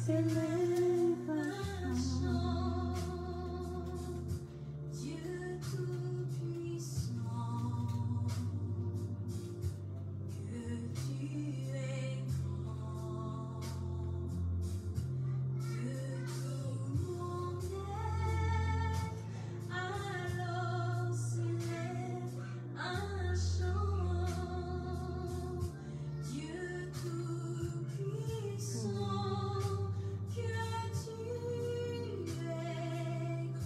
s'élève un chant. Dieu Tout-Puissant, que tu es grand, que tout mon être alors s'élève un chant. Dieu Tout-Puissant, que tu es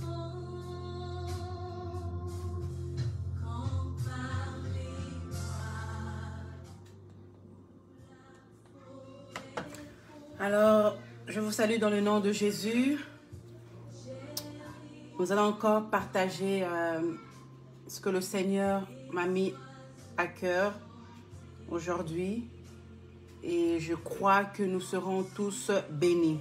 grand. Quand par les bois, Alors, je vous salue dans le nom de Jésus. Nous allons encore partager ce que le Seigneur m'a mis à cœur aujourd'hui. Et je crois que nous serons tous bénis.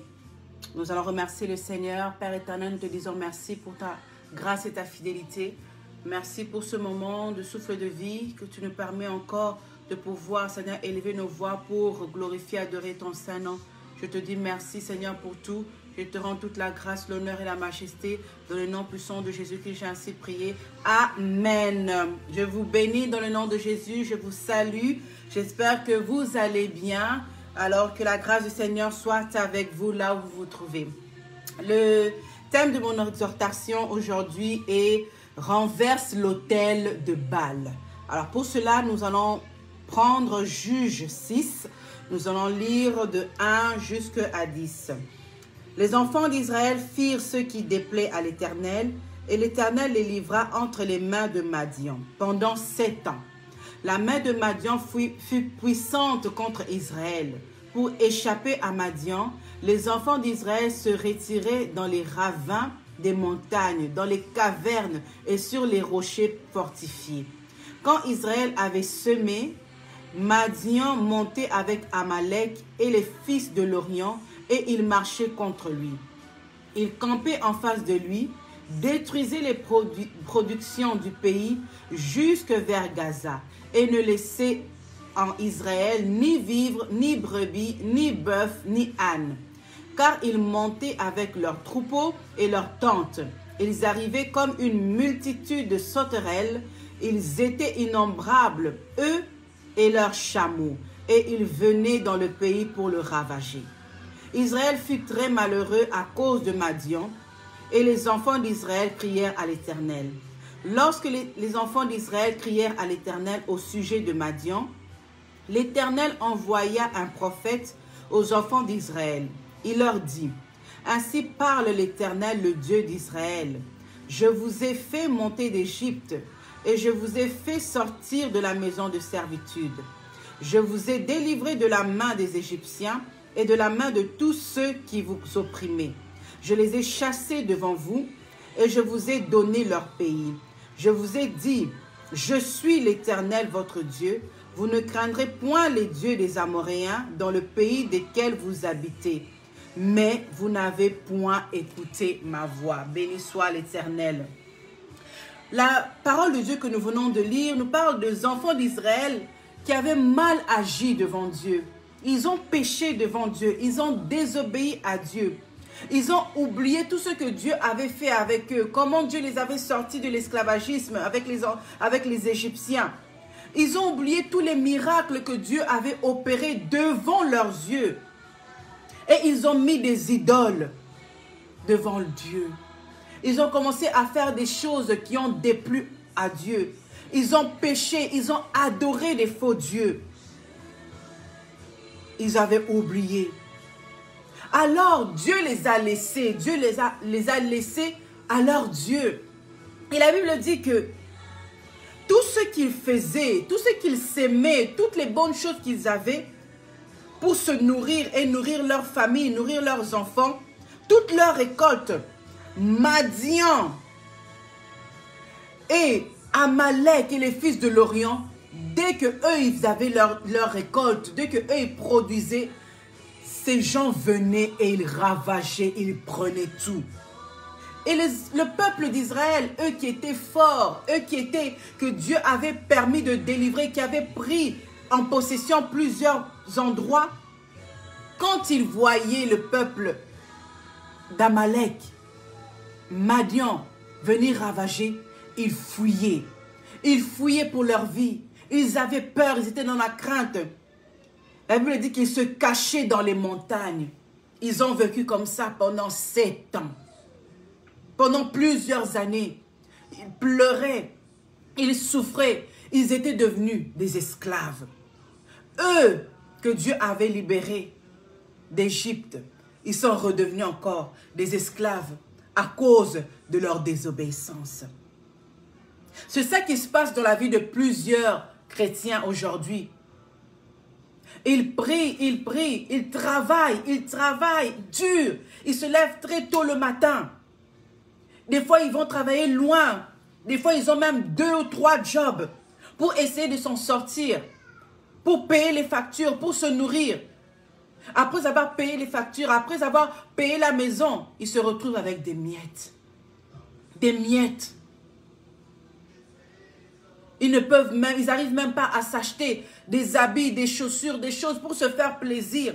Nous allons remercier le Seigneur. Père éternel, nous te disons merci pour ta grâce et ta fidélité. Merci pour ce moment de souffle de vie que tu nous permets encore de pouvoir, Seigneur, élever nos voix pour glorifier, adorer ton Saint-Nom. Je te dis merci, Seigneur, pour tout. Je te rends toute la grâce, l'honneur et la majesté dans le nom puissant de Jésus-Christ. J'ai ainsi prié. Amen. Je vous bénis dans le nom de Jésus. Je vous salue. J'espère que vous allez bien. Alors que la grâce du Seigneur soit avec vous là où vous vous trouvez. Le thème de mon exhortation aujourd'hui est « Renverse l'autel de Baal ». Alors pour cela, nous allons prendre Juge 6. Nous allons lire de 1 jusqu'à 10. Les enfants d'Israël firent ce qui déplaît à l'Éternel, et l'Éternel les livra entre les mains de Madian pendant 7 ans. La main de Madian fut puissante contre Israël. Pour échapper à Madian, les enfants d'Israël se retiraient dans les ravins des montagnes, dans les cavernes et sur les rochers fortifiés. Quand Israël avait semé, Madian montait avec Amalek et les fils de l'Orient et il marchait contre lui. Il campait en face de lui, détruisait les productions du pays jusque vers Gaza et ne laissait en Israël ni vivres, ni brebis, ni bœufs, ni ânes. Car ils montaient avec leurs troupeaux et leurs tentes. Ils arrivaient comme une multitude de sauterelles. Ils étaient innombrables, eux et leurs chameaux, et ils venaient dans le pays pour le ravager. Israël fut très malheureux à cause de Madian, et les enfants d'Israël crièrent à l'Éternel. Lorsque les enfants d'Israël crièrent à l'Éternel au sujet de Madian, l'Éternel envoya un prophète aux enfants d'Israël. Il leur dit, « Ainsi parle l'Éternel, le Dieu d'Israël. Je vous ai fait monter d'Égypte, et je vous ai fait sortir de la maison de servitude. Je vous ai délivré de la main des Égyptiens et de la main de tous ceux qui vous opprimaient. Je les ai chassés devant vous, et je vous ai donné leur pays. Je vous ai dit, je suis l'Éternel votre Dieu. Vous ne craindrez point les dieux des Amoréens dans le pays desquels vous habitez. Mais vous n'avez point écouté ma voix. Béni soit l'Éternel. » La parole de Dieu que nous venons de lire nous parle des enfants d'Israël qui avaient mal agi devant Dieu. Ils ont péché devant Dieu. Ils ont désobéi à Dieu. Ils ont oublié tout ce que Dieu avait fait avec eux. Comment Dieu les avait sortis de l'esclavagisme avec les Égyptiens. Ils ont oublié tous les miracles que Dieu avait opérés devant leurs yeux. Et ils ont mis des idoles devant Dieu. Ils ont commencé à faire des choses qui ont déplu à Dieu. Ils ont péché, ils ont adoré des faux dieux. Ils avaient oublié. Alors Dieu les a laissés, Dieu les a laissés à leur Dieu. Et la Bible dit que tout ce qu'ils faisaient, tout ce qu'ils s'aimaient, toutes les bonnes choses qu'ils avaient pour se nourrir et nourrir leur famille, nourrir leurs enfants, toute leur récolte, Madian et Amalek et les fils de l'Orient, dès que eux ils avaient leur récolte, dès que eux ils produisaient, ces gens venaient et ils ravageaient, ils prenaient tout. Et le peuple d'Israël, eux qui étaient forts, que Dieu avait permis de délivrer, qui avaient pris en possession plusieurs endroits, quand ils voyaient le peuple d'Amalek, Madian, venir ravager, ils fuyaient. Ils fuyaient pour leur vie. Ils avaient peur, ils étaient dans la crainte. La Bible dit qu'ils se cachaient dans les montagnes. Ils ont vécu comme ça pendant 7 ans. Pendant plusieurs années. Ils pleuraient, ils souffraient. Ils étaient devenus des esclaves. Eux que Dieu avait libérés d'Égypte, ils sont redevenus encore des esclaves à cause de leur désobéissance. C'est ça qui se passe dans la vie de plusieurs chrétiens aujourd'hui. Ils prient, ils travaillent dur. Ils se lèvent très tôt le matin. Des fois, ils vont travailler loin. Des fois, ils ont même 2 ou 3 jobs pour essayer de s'en sortir, pour payer les factures, pour se nourrir. Après avoir payé les factures, après avoir payé la maison, ils se retrouvent avec des miettes. Des miettes. Ils n'arrivent même pas à s'acheter des habits, des chaussures, des choses pour se faire plaisir.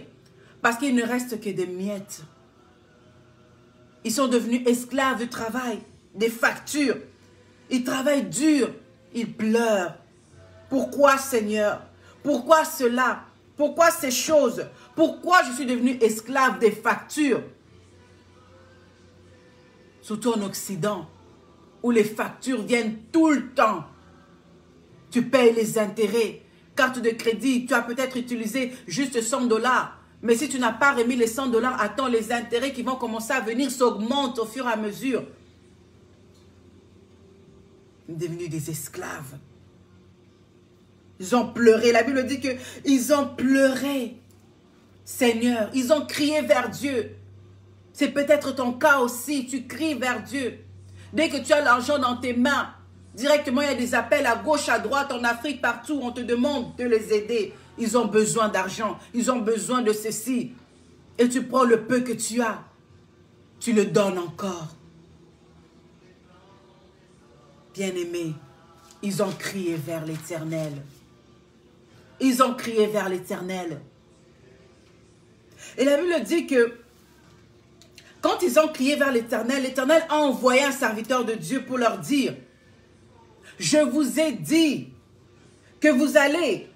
Parce qu'il ne reste que des miettes. Ils sont devenus esclaves du travail, des factures. Ils travaillent dur, ils pleurent. Pourquoi, Seigneur? Pourquoi cela? Pourquoi ces choses? Pourquoi je suis devenu esclave des factures? Surtout en Occident, où les factures viennent tout le temps. Tu payes les intérêts. Carte de crédit, tu as peut-être utilisé juste 100 $. Mais si tu n'as pas remis les 100 $, attends, les intérêts qui vont commencer à venir s'augmentent au fur et à mesure. Ils sont devenus des esclaves. Ils ont pleuré. La Bible dit qu'ils ont pleuré. Seigneur, ils ont crié vers Dieu. C'est peut-être ton cas aussi. Tu cries vers Dieu. Dès que tu as l'argent dans tes mains, directement il y a des appels à gauche, à droite, en Afrique, partout. On te demande de les aider. Ils ont besoin d'argent. Ils ont besoin de ceci. Et tu prends le peu que tu as. Tu le donnes encore. Bien-aimés, ils ont crié vers l'Éternel. Ils ont crié vers l'Éternel. Et la Bible dit que quand ils ont crié vers l'Éternel, l'Éternel a envoyé un serviteur de Dieu pour leur dire: je vous ai dit que vous allez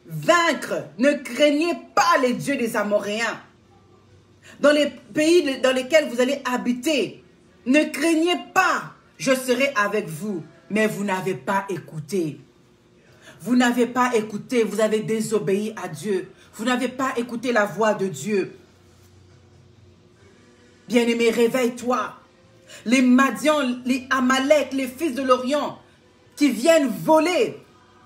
vaincre. Ne craignez pas les dieux des Amoréens. Dans les pays dans lesquels vous allez habiter, ne craignez pas. Je serai avec vous. Mais vous n'avez pas écouté. Vous n'avez pas écouté. Vous avez désobéi à Dieu. Vous n'avez pas écouté la voix de Dieu. Bien-aimé, réveille-toi. Les Madians, les Amalek, les fils de l'Orient, qui viennent voler,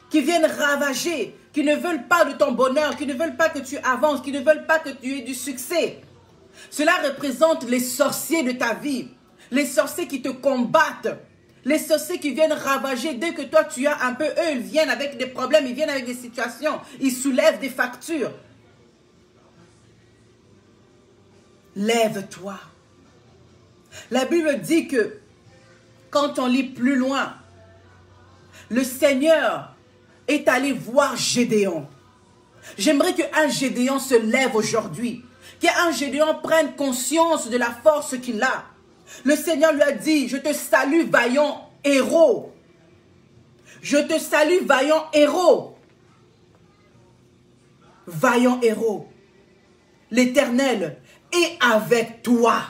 qui viennent ravager, qui ne veulent pas de ton bonheur, qui ne veulent pas que tu avances, qui ne veulent pas que tu aies du succès. Cela représente les sorciers de ta vie, les sorciers qui te combattent, les sorciers qui viennent ravager. Dès que toi tu as un peu, eux ils viennent avec des problèmes, ils viennent avec des situations, ils soulèvent des factures. Lève-toi. La Bible dit que quand on lit plus loin, le Seigneur est allé voir Gédéon. J'aimerais qu'un Gédéon se lève aujourd'hui, qu'un Gédéon prenne conscience de la force qu'il a. Le Seigneur lui a dit: je te salue, vaillant héros. Je te salue, vaillant héros. Vaillant héros. L'Éternel est avec toi.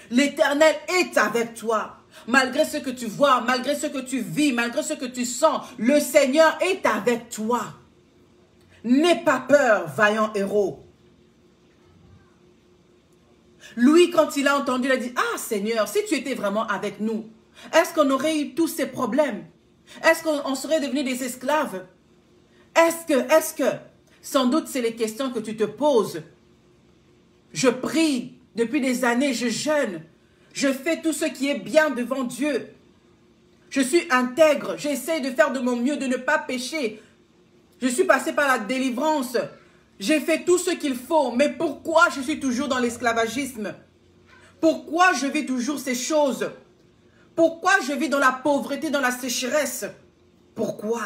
L'Éternel est avec toi. Malgré ce que tu vois, malgré ce que tu vis, malgré ce que tu sens, le Seigneur est avec toi. N'aie pas peur, vaillant héros. Lui, quand il a entendu, il a dit: ah Seigneur, si tu étais vraiment avec nous, est-ce qu'on aurait eu tous ces problèmes? Est-ce qu'on serait devenus des esclaves? Est-ce que, sans doute c'est les questions que tu te poses. Je prie depuis des années, je jeûne, je fais tout ce qui est bien devant Dieu. Je suis intègre, j'essaie de faire de mon mieux, de ne pas pécher. Je suis passé par la délivrance. J'ai fait tout ce qu'il faut, mais pourquoi je suis toujours dans l'esclavagisme? Pourquoi je vis toujours ces choses? Pourquoi je vis dans la pauvreté, dans la sécheresse? Pourquoi?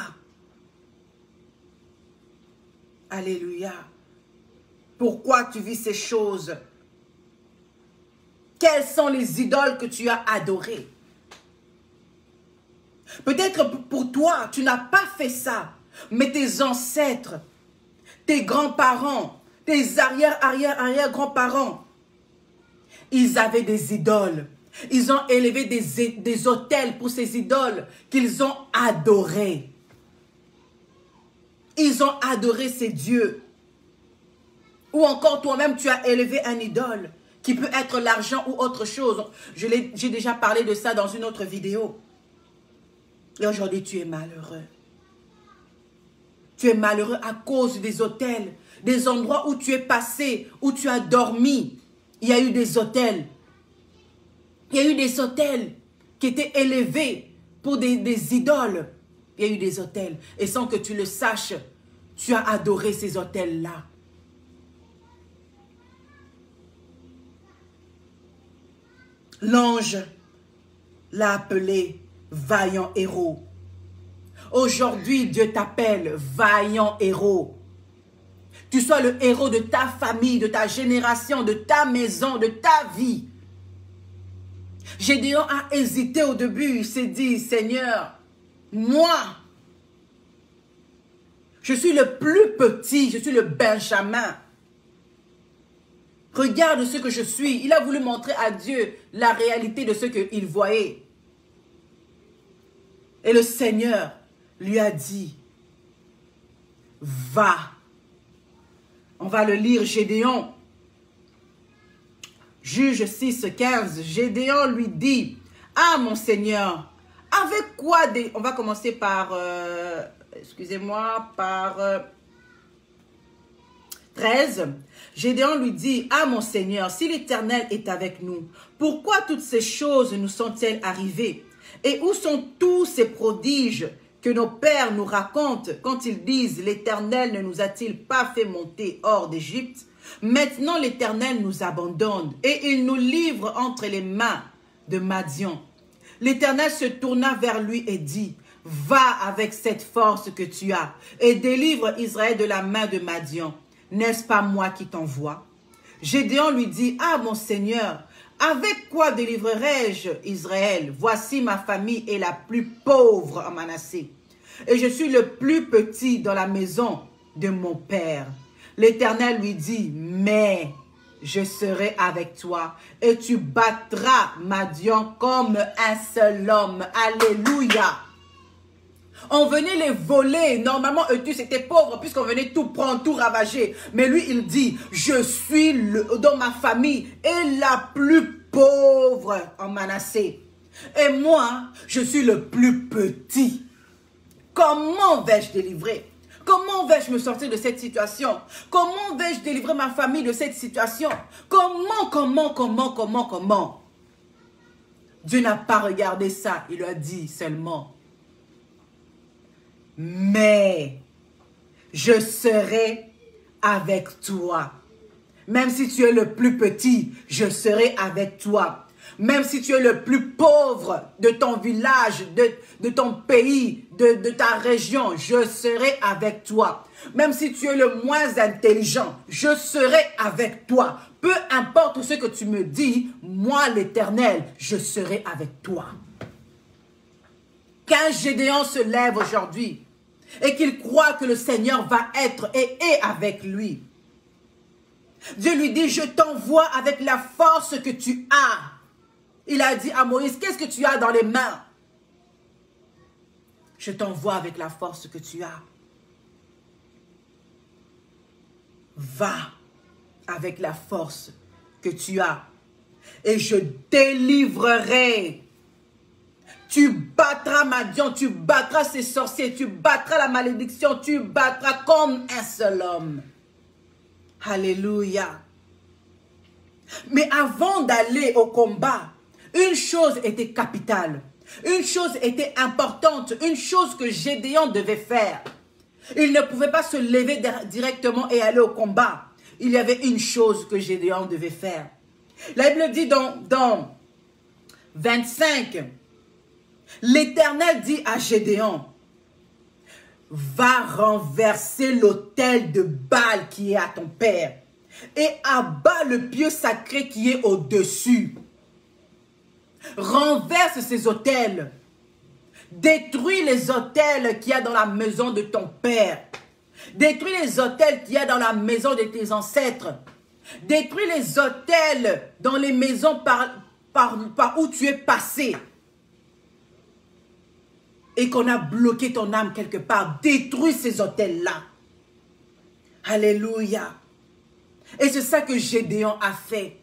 Alléluia. pourquoi tu vis ces choses. Quelles sont les idoles que tu as adorées? Peut-être pour toi, tu n'as pas fait ça, mais tes ancêtres, tes grands-parents, tes arrière-grands-parents, ils avaient des idoles. Ils ont élevé des autels pour ces idoles qu'ils ont adorés. Ils ont adoré ces dieux. Ou encore toi-même, tu as élevé un idole qui peut être l'argent ou autre chose. J'ai déjà parlé de ça dans une autre vidéo. Et aujourd'hui, tu es malheureux. Tu es malheureux à cause des autels, des endroits où tu es passé, où tu as dormi. Il y a eu des autels. Il y a eu des autels qui étaient élevés pour des idoles. Il y a eu des autels. Et sans que tu le saches, tu as adoré ces autels-là. L'ange l'a appelé vaillant héros. Aujourd'hui, Dieu t'appelle vaillant héros. Tu sois le héros de ta famille, de ta génération, de ta maison, de ta vie. Gédéon a hésité au début. Il s'est dit, Seigneur, moi, je suis le plus petit, je suis le Benjamin. Regarde ce que je suis. Il a voulu montrer à Dieu la réalité de ce qu'il voyait. Et le Seigneur lui a dit, va. On va le lire, Gédéon. Juge 6, 15. Gédéon lui dit, ah mon Seigneur, avec quoi des... On va commencer par, excusez-moi, par 13. Gédéon lui dit, ah mon Seigneur, si l'Éternel est avec nous, pourquoi toutes ces choses nous sont-elles arrivées? Et où sont tous ces prodiges que nos pères nous racontent quand ils disent, l'Éternel ne nous a-t-il pas fait monter hors d'Égypte? Maintenant l'Éternel nous abandonne et il nous livre entre les mains de Madian. L'Éternel se tourna vers lui et dit, va avec cette force que tu as et délivre Israël de la main de Madian. N'est-ce pas moi qui t'envoie? Gédéon lui dit, ah mon Seigneur, avec quoi délivrerai-je Israël? Voici ma famille est la plus pauvre en Manassé, et je suis le plus petit dans la maison de mon père. L'Éternel lui dit, mais je serai avec toi, et tu battras Madian comme un seul homme. Alléluia! On venait les voler. Normalement, eux c'était pauvre puisqu'on venait tout prendre, tout ravager. Mais lui, il dit, je suis dans ma famille et la plus pauvre en Manassé. Et moi, je suis le plus petit. Comment vais-je délivrer? Comment vais-je me sortir de cette situation? Comment vais-je délivrer ma famille de cette situation? Comment? Dieu n'a pas regardé ça. Il a dit seulement, mais je serai avec toi. Même si tu es le plus petit, je serai avec toi. Même si tu es le plus pauvre de ton village, de ton pays, de ta région, je serai avec toi. Même si tu es le moins intelligent, je serai avec toi. Peu importe ce que tu me dis, moi l'Éternel, je serai avec toi. Quand Gédéon se lève aujourd'hui et qu'il croit que le Seigneur va être et est avec lui, Dieu lui dit, je t'envoie avec la force que tu as. Il a dit à Moïse, qu'est-ce que tu as dans les mains? Je t'envoie avec la force que tu as. Va avec la force que tu as et je délivrerai. Tu battras Madian, tu battras ses sorciers, tu battras la malédiction, tu battras comme un seul homme. Alléluia. Mais avant d'aller au combat, une chose était capitale, une chose était importante, une chose que Gédéon devait faire. Il ne pouvait pas se lever directement et aller au combat. Il y avait une chose que Gédéon devait faire. La Bible dit dans 25, l'Éternel dit à Gédéon, va renverser l'autel de Baal qui est à ton père et abat le pieu sacré qui est au-dessus. Renverse ces autels. Détruis les autels qu'il y a dans la maison de ton père. Détruis les autels qu'il y a dans la maison de tes ancêtres. Détruis les autels dans les maisons par où tu es passé. Et qu'on a bloqué ton âme quelque part. Détruis ces autels-là. Alléluia. Et c'est ça que Gédéon a fait.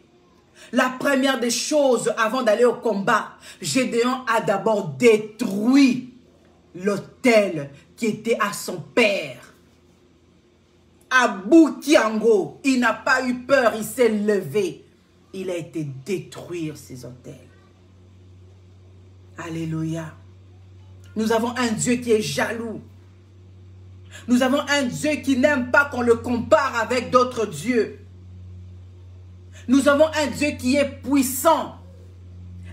La première des choses, avant d'aller au combat, Gédéon a d'abord détruit l'autel qui était à son père. À Boukiango, il n'a pas eu peur, il s'est levé. Il a été détruire ces autels. Alléluia. Nous avons un Dieu qui est jaloux. Nous avons un Dieu qui n'aime pas qu'on le compare avec d'autres dieux. Nous avons un Dieu qui est puissant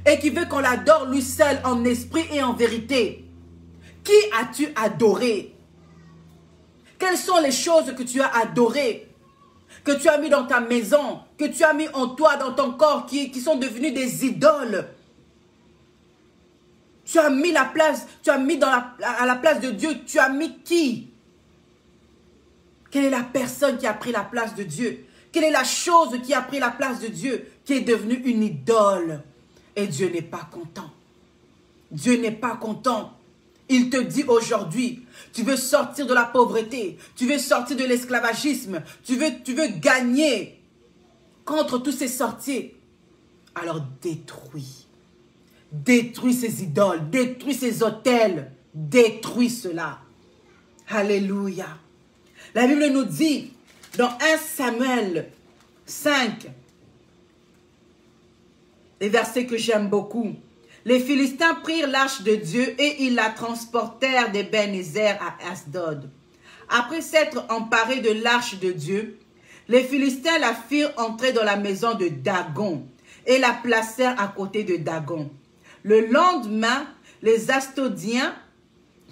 et qui veut qu'on l'adore lui seul en esprit et en vérité. Qui as-tu adoré? Quelles sont les choses que tu as adorées, que tu as mis dans ta maison, que tu as mis en toi, dans ton corps, qui sont devenues des idoles? Tu as mis la place, tu as mis à la place de Dieu, tu as mis qui? Quelle est la personne qui a pris la place de Dieu? Quelle est la chose qui a pris la place de Dieu, qui est devenue une idole? Et Dieu n'est pas content. Dieu n'est pas content. Il te dit aujourd'hui, tu veux sortir de la pauvreté, tu veux sortir de l'esclavagisme, tu veux gagner contre tous ces sorciers. Alors détruis. Détruis ces idoles, détruis ces autels, détruis cela. Alléluia. La Bible nous dit dans 1 Samuel 5, les versets que j'aime beaucoup. Les Philistins prirent l'arche de Dieu et ils la transportèrent d'Ebenezer à Asdod. Après s'être emparés de l'arche de Dieu, les Philistins la firent entrer dans la maison de Dagon et la placèrent à côté de Dagon. Le lendemain, les Astodiens,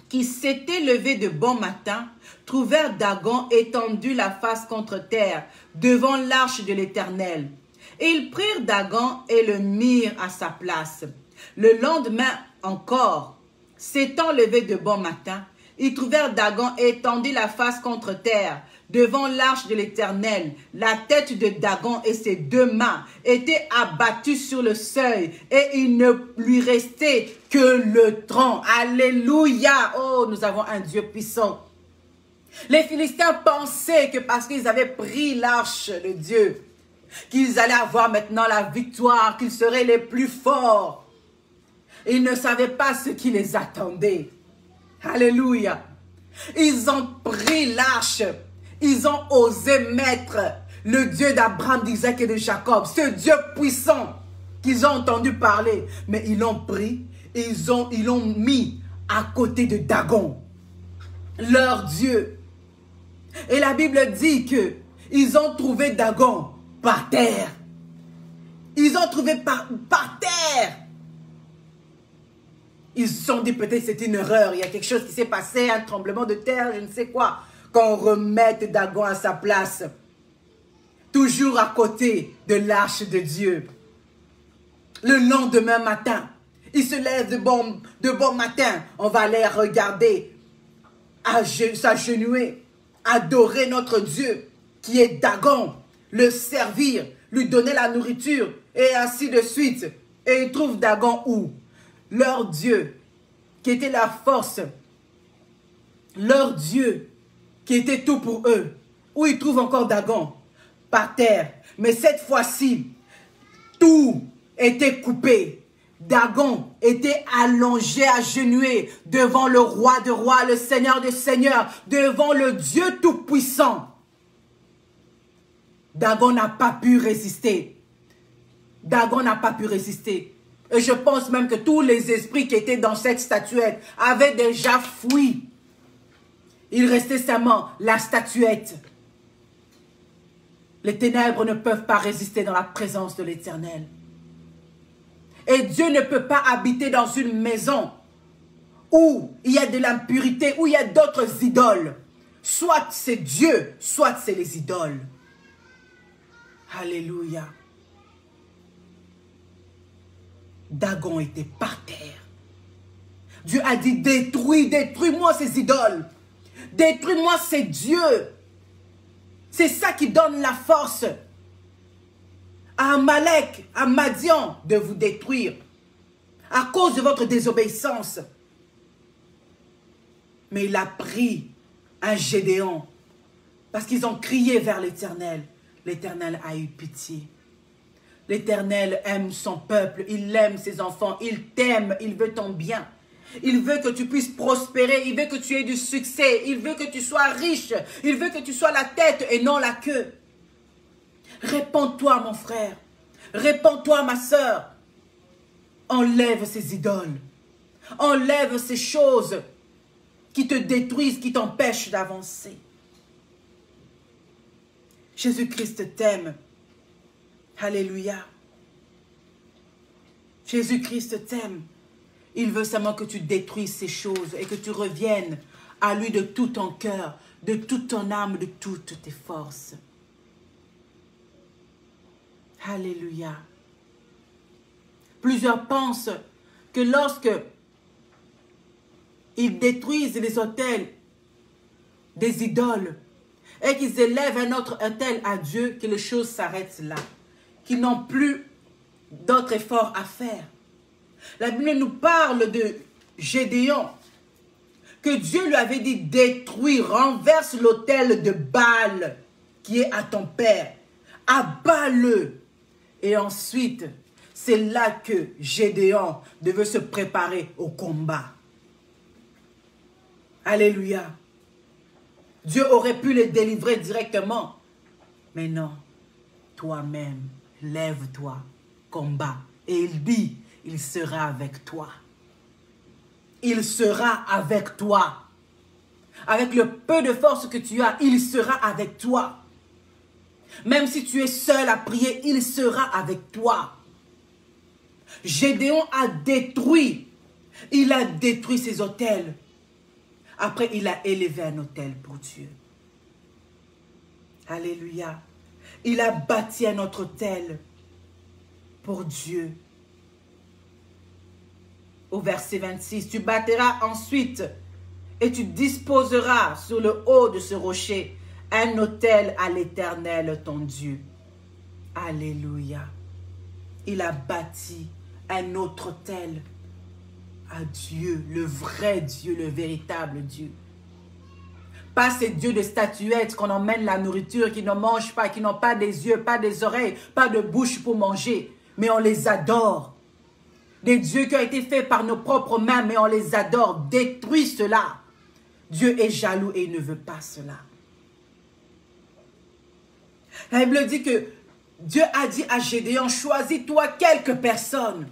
qui s'étaient levés de bon matin, trouvèrent Dagon étendu la face contre terre devant l'arche de l'Éternel. Et ils prirent Dagon et le mirent à sa place. Le lendemain encore, s'étant levés de bon matin, ils trouvèrent Dagon étendu la face contre terre devant l'arche de l'Éternel. La tête de Dagon et ses deux mains étaient abattues sur le seuil et il ne lui restait que le tronc. Alléluia! Oh, nous avons un Dieu puissant. Les Philistins pensaient que parce qu'ils avaient pris l'arche de Dieu, qu'ils allaient avoir maintenant la victoire, qu'ils seraient les plus forts. Ils ne savaient pas ce qui les attendait. Alléluia. Ils ont pris l'arche. Ils ont osé mettre le Dieu d'Abraham, d'Isaac et de Jacob. Ce Dieu puissant qu'ils ont entendu parler. Mais ils l'ont pris et ils l'ont mis à côté de Dagon, leur Dieu. Et la Bible dit que ils ont trouvé Dagon par terre. Ils ont trouvé par terre. Ils se sont dit peut-être c'est une erreur, il y a quelque chose qui s'est passé, un tremblement de terre, je ne sais quoi. Qu'on remette Dagon à sa place. Toujours à côté de l'arche de Dieu. Le lendemain matin, ils se lèvent de bon matin. On va aller regarder, s'agenouiller, adorer notre Dieu qui est Dagon, le servir, lui donner la nourriture et ainsi de suite. Et ils trouvent Dagon où? Leur Dieu, qui était la force, leur Dieu, qui était tout pour eux. Où ils trouvent encore Dagon? Par terre. Mais cette fois-ci, tout était coupé. Dagon était allongé, agenouillé devant le roi de rois, le seigneur des seigneurs, devant le Dieu tout-puissant. Dagon n'a pas pu résister. Dagon n'a pas pu résister. Et je pense même que tous les esprits qui étaient dans cette statuette avaient déjà fui. Il restait seulement la statuette. Les ténèbres ne peuvent pas résister dans la présence de l'Éternel. Et Dieu ne peut pas habiter dans une maison où il y a de l'impurité, où il y a d'autres idoles. Soit c'est Dieu, soit c'est les idoles. Alléluia. Dagon était par terre. Dieu a dit, détruis-moi ces idoles. Détruis-moi ces dieux. C'est ça qui donne la force à Amalek, à Madian de vous détruire à cause de votre désobéissance. Mais il a pris un Gédéon parce qu'ils ont crié vers l'Éternel. L'Éternel a eu pitié. L'Éternel aime son peuple, il aime ses enfants, il t'aime, il veut ton bien. Il veut que tu puisses prospérer, il veut que tu aies du succès, il veut que tu sois riche, il veut que tu sois la tête et non la queue. Répands-toi mon frère, répands-toi ma sœur. Enlève ces idoles, enlève ces choses qui te détruisent, qui t'empêchent d'avancer. Jésus-Christ t'aime. Alléluia. Jésus-Christ t'aime. Il veut seulement que tu détruises ces choses et que tu reviennes à lui de tout ton cœur, de toute ton âme, de toutes tes forces. Alléluia. Plusieurs pensent que lorsque ils détruisent les autels des idoles et qu'ils élèvent un autre autel à Dieu, que les choses s'arrêtent là, qu'ils n'ont plus d'autres efforts à faire. La Bible nous parle de Gédéon, que Dieu lui avait dit détruis, renverse l'autel de Baal qui est à ton père, abat-le. Et ensuite, c'est là que Gédéon devait se préparer au combat. Alléluia. Dieu aurait pu les délivrer directement, mais non, toi-même, lève-toi, combat. Et il dit, il sera avec toi. Il sera avec toi. Avec le peu de force que tu as, il sera avec toi. Même si tu es seul à prier, il sera avec toi. Gédéon a détruit. Il a détruit ses autels. Après, il a élevé un autel pour Dieu. Alléluia. Il a bâti un autre autel pour Dieu. Au verset 26, tu bâtiras ensuite et tu disposeras sur le haut de ce rocher un autel à l'Éternel ton Dieu. Alléluia. Il a bâti un autre autel à Dieu, le vrai Dieu, le véritable Dieu. Pas ces dieux de statuettes qu'on emmène la nourriture, qui ne mangent pas, qui n'ont pas des yeux, pas des oreilles, pas de bouche pour manger, mais on les adore. Des dieux qui ont été faits par nos propres mains, mais on les adore. Détruis cela. Dieu est jaloux et il ne veut pas cela. La Bible dit que Dieu a dit à Gédéon, choisis-toi quelques personnes.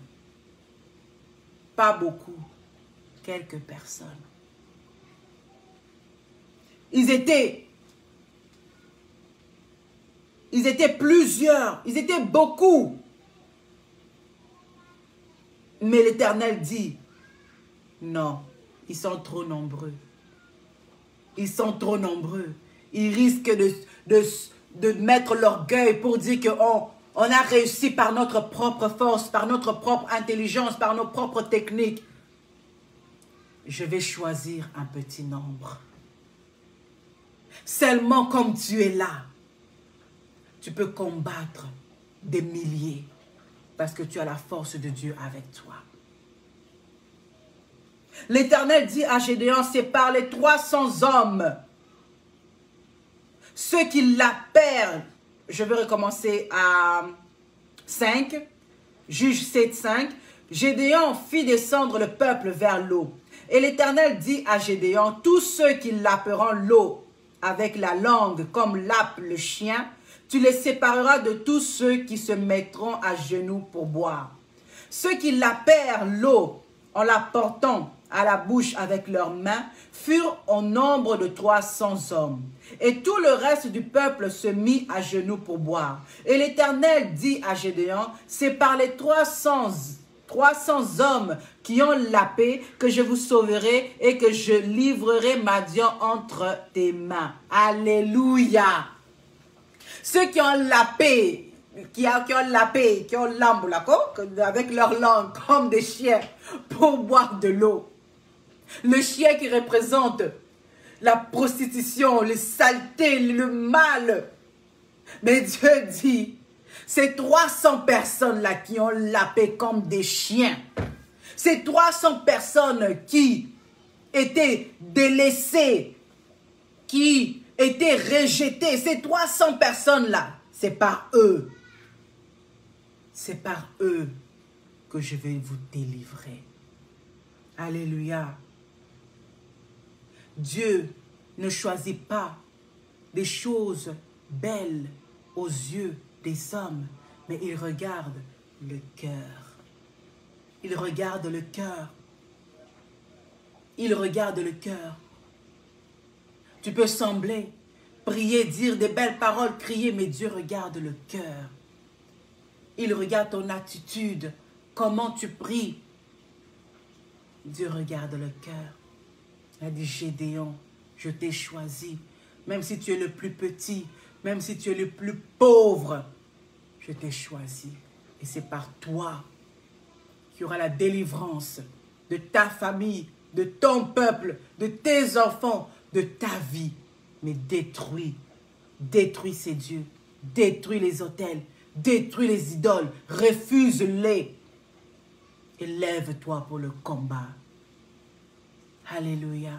Pas beaucoup, quelques personnes. Ils étaient plusieurs, ils étaient beaucoup. Mais l'Éternel dit, non, ils sont trop nombreux. Ils sont trop nombreux. Ils risquent de mettre l'orgueil pour dire qu'on a réussi par notre propre force, par notre propre intelligence, par nos propres techniques. Je vais choisir un petit nombre. Seulement comme tu es là, tu peux combattre des milliers. Parce que tu as la force de Dieu avec toi. L'Éternel dit à Gédéon, c'est par les 300 hommes, ceux qui la perdent. Je vais recommencer à 5. Juge 7, 5. Gédéon fit descendre le peuple vers l'eau. Et l'Éternel dit à Gédéon, tous ceux qui laperont l'eau avec la langue comme lappe le chien, tu les sépareras de tous ceux qui se mettront à genoux pour boire. Ceux qui lapèrent l'eau en la portant à la bouche avec leurs mains furent au nombre de 300 hommes. Et tout le reste du peuple se mit à genoux pour boire. Et l'Éternel dit à Gédéon, c'est par les 300 hommes qui ont lapé que je vous sauverai et que je livrerai Madian entre tes mains. Alléluia. Ceux qui ont lapé, qui ont lapé, qui ont lambe, avec leur langue comme des chiens pour boire de l'eau. Le chien qui représente la prostitution, les saletés, le mal. Mais Dieu dit, ces 300 personnes-là qui ont lapé comme des chiens, ces 300 personnes qui étaient délaissées, qui étaient rejetées, ces 300 personnes-là, c'est par eux. C'est par eux que je vais vous délivrer. Alléluia. Dieu ne choisit pas des choses belles aux yeux des hommes, mais il regarde le cœur. Il regarde le cœur. Il regarde le cœur. Tu peux sembler, prier, dire des belles paroles, crier, mais Dieu regarde le cœur. Il regarde ton attitude, comment tu pries. Dieu regarde le cœur. Il a dit, Gédéon, je t'ai choisi. Même si tu es le plus petit, même si tu es le plus pauvre, je t'ai choisi. Et c'est par toi qu'il y aura la délivrance de ta famille, de ton peuple, de tes enfants, de ta vie. Mais détruis ces dieux, détruis les autels, détruis les idoles, refuse-les. Et lève-toi pour le combat. Alléluia.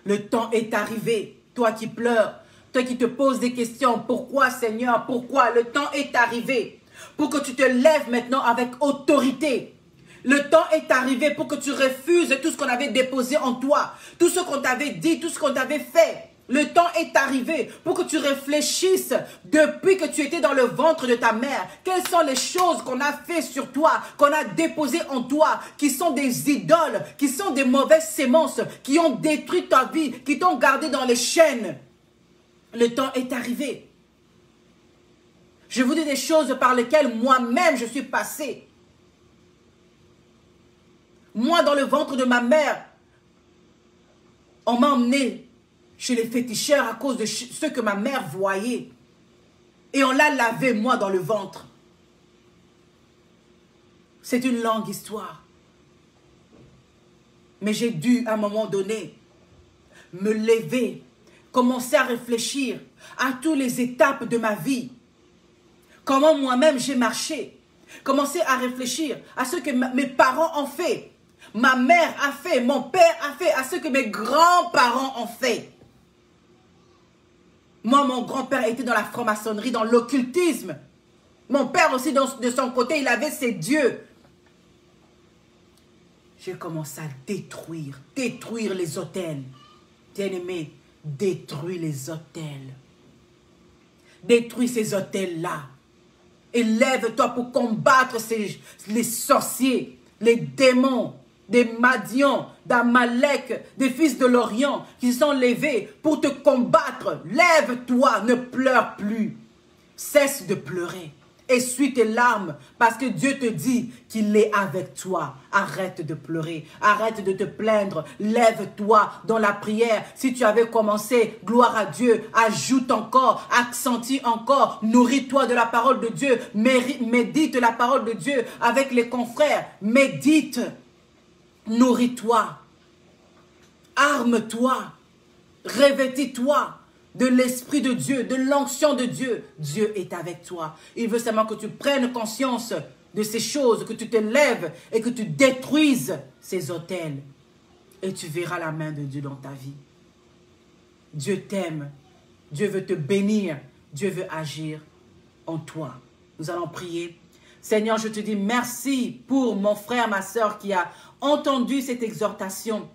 Le temps est arrivé. Toi qui pleures, toi qui te poses des questions. Pourquoi, Seigneur? Pourquoi? Le temps est arrivé pour que tu te lèves maintenant avec autorité. Le temps est arrivé pour que tu refuses tout ce qu'on avait déposé en toi. Tout ce qu'on t'avait dit, tout ce qu'on t'avait fait. Le temps est arrivé pour que tu réfléchisses depuis que tu étais dans le ventre de ta mère. Quelles sont les choses qu'on a fait sur toi, qu'on a déposées en toi, qui sont des idoles, qui sont des mauvaises sémences, qui ont détruit ta vie, qui t'ont gardé dans les chaînes. Le temps est arrivé. Je vous dis des choses par lesquelles moi-même je suis passée. Moi, dans le ventre de ma mère, on m'a emmené chez les féticheurs à cause de ce que ma mère voyait. Et on l'a lavé, moi, dans le ventre. C'est une longue histoire. Mais j'ai dû, à un moment donné, me lever, commencer à réfléchir à toutes les étapes de ma vie. Comment moi-même j'ai marché. Commencer à réfléchir à ce que mes parents ont fait. Ma mère a fait, mon père a fait, à ce que mes grands-parents ont fait. Moi, mon grand-père était dans la franc-maçonnerie, dans l'occultisme. Mon père aussi, de son côté, il avait ses dieux. J'ai commencé à détruire les autels. Bien-aimé, détruis les autels. Détruis ces autels-là. Et lève-toi pour combattre les sorciers, les démons, des Madians, d'Amalek, des fils de l'Orient qui sont levés pour te combattre. Lève-toi, ne pleure plus. Cesse de pleurer. Essuie tes larmes parce que Dieu te dit qu'il est avec toi. Arrête de pleurer, arrête de te plaindre. Lève-toi dans la prière. Si tu avais commencé, gloire à Dieu, ajoute encore, accentue encore. Nourris-toi de la parole de Dieu. Médite la parole de Dieu avec les confrères. Médite. Nourris-toi, arme-toi, revêtis-toi de l'Esprit de Dieu, de l'onction de Dieu. Dieu est avec toi. Il veut seulement que tu prennes conscience de ces choses, que tu te lèves et que tu détruises ces autels. Et tu verras la main de Dieu dans ta vie. Dieu t'aime. Dieu veut te bénir. Dieu veut agir en toi. Nous allons prier. Seigneur, je te dis merci pour mon frère, ma soeur qui a entendu cette exhortation.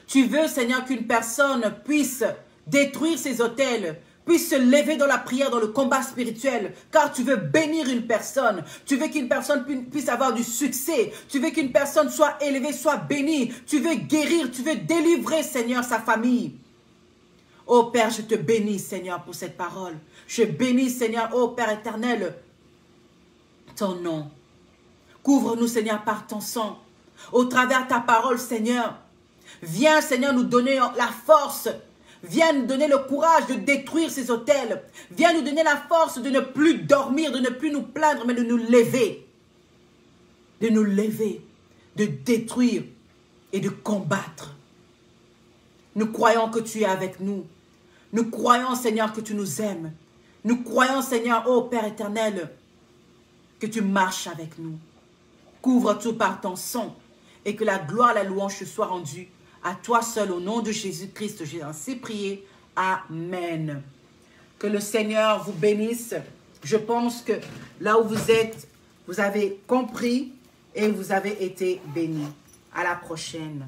Tu veux, Seigneur, qu'une personne puisse détruire ses autels, puisse se lever dans la prière, dans le combat spirituel, car tu veux bénir une personne. Tu veux qu'une personne puisse avoir du succès. Tu veux qu'une personne soit élevée, soit bénie. Tu veux guérir, tu veux délivrer, Seigneur, sa famille. Oh Père, je te bénis, Seigneur, pour cette parole. Je bénis, Seigneur, oh Père éternel, ton nom. Couvre-nous, Seigneur, par ton sang. Au travers de ta parole, Seigneur. Viens, Seigneur, nous donner la force. Viens nous donner le courage de détruire ces autels. Viens nous donner la force de ne plus dormir, de ne plus nous plaindre, mais de nous lever. De nous lever, de détruire et de combattre. Nous croyons que tu es avec nous. Nous croyons, Seigneur, que tu nous aimes. Nous croyons, Seigneur, ô Père éternel, que tu marches avec nous. Couvre tout par ton sang et que la gloire, la louange te soit rendue à toi seul au nom de Jésus-Christ. J'ai ainsi prié. Amen. Que le Seigneur vous bénisse. Je pense que là où vous êtes, vous avez compris et vous avez été bénis. À la prochaine.